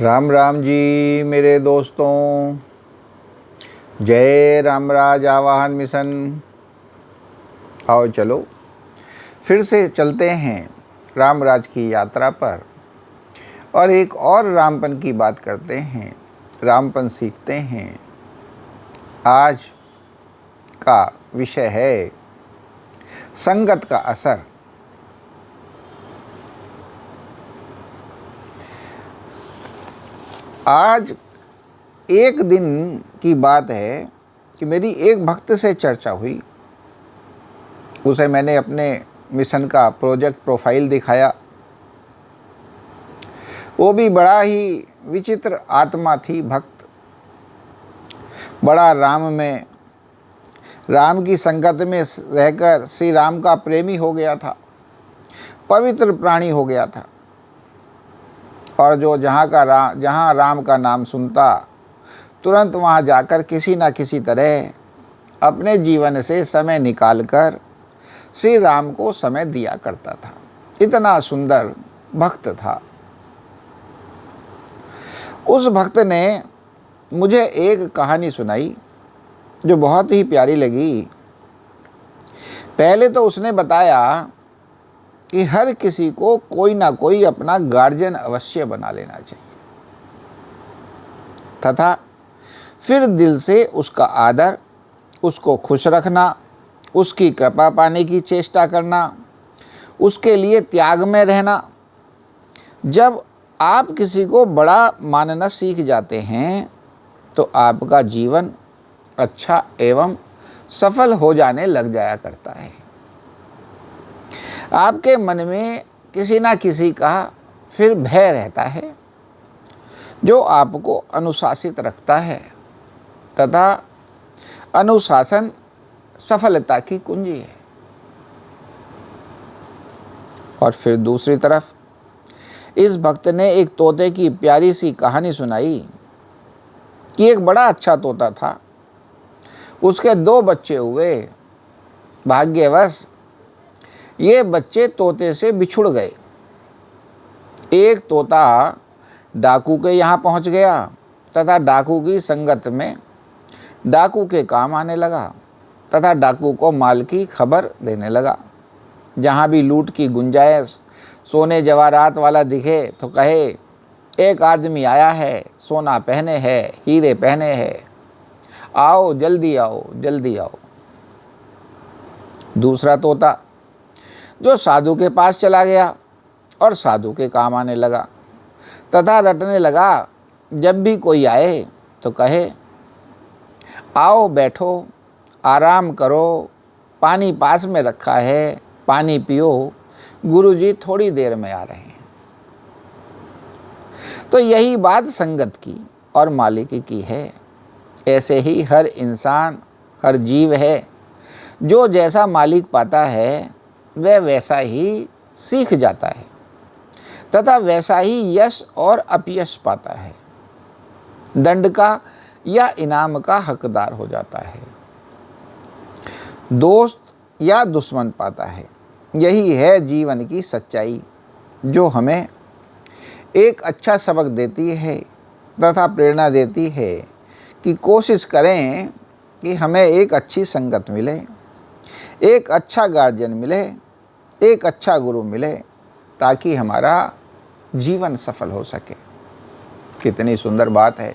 राम राम जी मेरे दोस्तों, जय रामराज आवाहन मिशन। आओ चलो फिर से चलते हैं रामराज की यात्रा पर और एक और रामपन की बात करते हैं, रामपन सीखते हैं। आज का विषय है संगत का असर। आज एक दिन की बात है कि मेरी एक भक्त से चर्चा हुई। उसे मैंने अपने मिशन का प्रोजेक्ट प्रोफाइल दिखाया। वो भी बड़ा ही विचित्र आत्मा थी, भक्त। बड़ा राम की संगत में रहकर श्री राम का प्रेमी हो गया था, पवित्र प्राणी हो गया था। और जो जहाँ राम का नाम सुनता तुरंत वहाँ जाकर किसी न किसी तरह अपने जीवन से समय निकालकर श्री राम को समय दिया करता था। इतना सुंदर भक्त था। उस भक्त ने मुझे एक कहानी सुनाई जो बहुत ही प्यारी लगी। पहले तो उसने बताया कि हर किसी को कोई ना कोई अपना गार्जियन अवश्य बना लेना चाहिए तथा फिर दिल से उसका आदर, उसको खुश रखना, उसकी कृपा पाने की चेष्टा करना, उसके लिए त्याग में रहना। जब आप किसी को बड़ा मानना सीख जाते हैं तो आपका जीवन अच्छा एवं सफल हो जाने लग जाया करता है। आपके मन में किसी ना किसी का फिर भय रहता है जो आपको अनुशासित रखता है तथा अनुशासन सफलता की कुंजी है। और फिर दूसरी तरफ इस भक्त ने एक तोते की प्यारी सी कहानी सुनाई कि एक बड़ा अच्छा तोता था। उसके 2 बच्चे हुए। भाग्यवश ये बच्चे तोते से बिछुड़ गए। एक तोता डाकू के यहाँ पहुँच गया तथा डाकू की संगत में डाकू के काम आने लगा तथा डाकू को माल की खबर देने लगा। जहाँ भी लूट की गुंजाइश, सोने जवाहरात वाला दिखे तो कहे एक आदमी आया है, सोना पहने है, हीरे पहने है, आओ जल्दी आओ जल्दी आओ। दूसरा तोता जो साधु के पास चला गया और साधु के काम आने लगा तथा रटने लगा। जब भी कोई आए तो कहे आओ बैठो, आराम करो, पानी पास में रखा है, पानी पियो, गुरुजी थोड़ी देर में आ रहे हैं। तो यही बात संगत की और मालिकी की है। ऐसे ही हर इंसान, हर जीव है जो जैसा मालिक पाता है वह वैसा ही सीख जाता है तथा वैसा ही यश और अपयश पाता है, दंड का या इनाम का हकदार हो जाता है, दोस्त या दुश्मन पाता है। यही है जीवन की सच्चाई जो हमें एक अच्छा सबक देती है तथा प्रेरणा देती है कि कोशिश करें कि हमें एक अच्छी संगत मिले, एक अच्छा गार्जियन मिले, एक अच्छा गुरु मिले ताकि हमारा जीवन सफल हो सके। कितनी सुंदर बात है,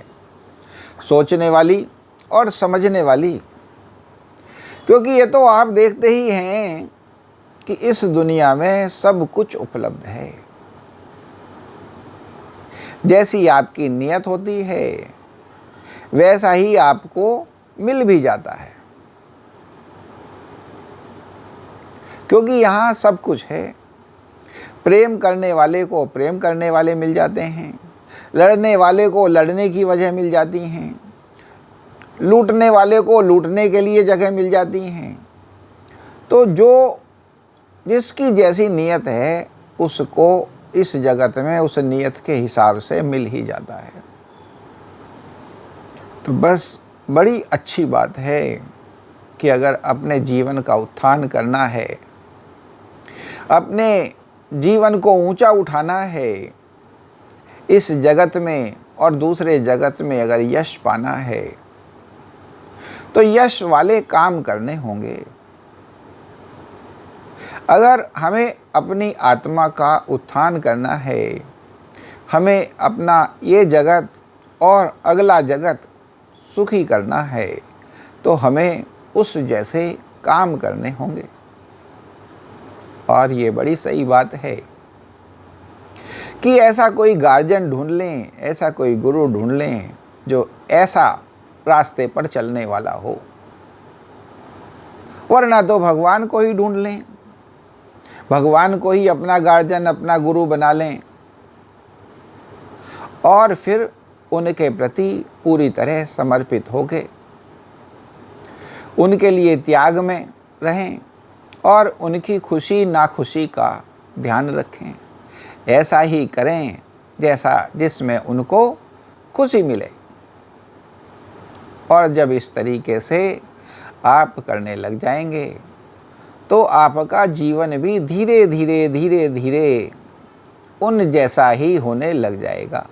सोचने वाली और समझने वाली। क्योंकि ये तो आप देखते ही हैं कि इस दुनिया में सब कुछ उपलब्ध है। जैसी आपकी नियत होती है वैसा ही आपको मिल भी जाता है। क्योंकि यहाँ सब कुछ है। प्रेम करने वाले को प्रेम करने वाले मिल जाते हैं, लड़ने वाले को लड़ने की वजह मिल जाती हैं, लूटने वाले को लूटने के लिए जगह मिल जाती हैं। तो जो जिसकी जैसी नियत है उसको इस जगत में उस नियत के हिसाब से मिल ही जाता है। तो बस बड़ी अच्छी बात है कि अगर अपने जीवन का उत्थान करना है, अपने जीवन को ऊंचा उठाना है, इस जगत में और दूसरे जगत में अगर यश पाना है तो यश वाले काम करने होंगे। अगर हमें अपनी आत्मा का उत्थान करना है, हमें अपना ये जगत और अगला जगत सुखी करना है, तो हमें उस जैसे काम करने होंगे। और ये बड़ी सही बात है कि ऐसा कोई गार्जियन ढूंढ लें, ऐसा कोई गुरु ढूंढ लें जो ऐसा रास्ते पर चलने वाला हो, वरना तो भगवान को ही ढूंढ लें, भगवान को ही अपना गार्जियन, अपना गुरु बना लें और फिर उनके प्रति पूरी तरह समर्पित होके उनके लिए त्याग में रहें और उनकी खुशी नाखुशी का ध्यान रखें। ऐसा ही करें जैसा जिसमें उनको खुशी मिले। और जब इस तरीके से आप करने लग जाएंगे तो आपका जीवन भी धीरे धीरे धीरे धीरे उन जैसा ही होने लग जाएगा।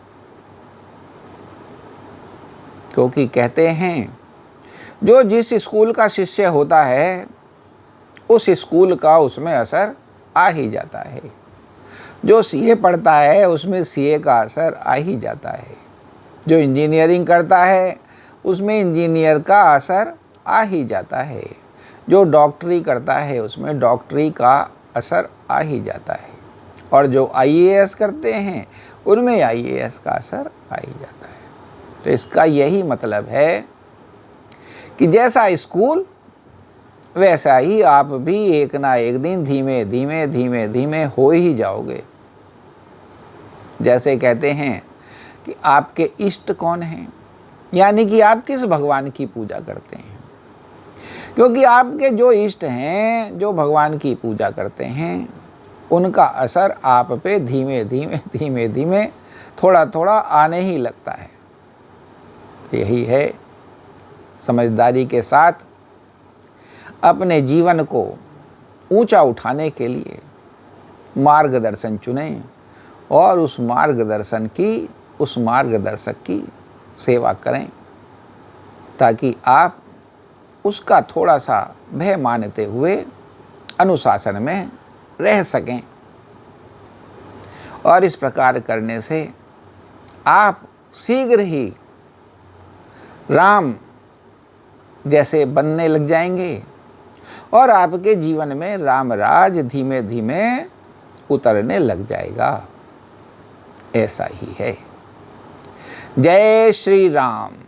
क्योंकि कहते हैं जो जिस स्कूल का शिष्य होता है उस स्कूल का उसमें असर आ ही जाता है। जो सीए पढ़ता है उसमें सीए का असर आ ही जाता है। जो इंजीनियरिंग करता है उसमें इंजीनियर का असर आ ही जाता है। जो डॉक्टरी करता है उसमें डॉक्टरी का असर आ ही जाता है। और जो आईएएस करते हैं उनमें आईएएस का असर आ ही जाता है। तो इसका यही मतलब है कि जैसा स्कूल वैसा ही आप भी एक ना एक दिन धीमे धीमे धीमे धीमे हो ही जाओगे। जैसे कहते हैं कि आपके इष्ट कौन हैं, यानी कि आप किस भगवान की पूजा करते हैं। क्योंकि आपके जो इष्ट हैं, जो भगवान की पूजा करते हैं, उनका असर आप पे धीमे धीमे धीमे धीमे थोड़ा थोड़ा आने ही लगता है। यही है, समझदारी के साथ अपने जीवन को ऊंचा उठाने के लिए मार्गदर्शन चुनें और उस मार्गदर्शक की सेवा करें, ताकि आप उसका थोड़ा सा भय मानते हुए अनुशासन में रह सकें। और इस प्रकार करने से आप शीघ्र ही राम जैसे बनने लग जाएंगे और आपके जीवन में राम राज धीमे धीमे उतरने लग जाएगा। ऐसा ही है। जय श्री राम।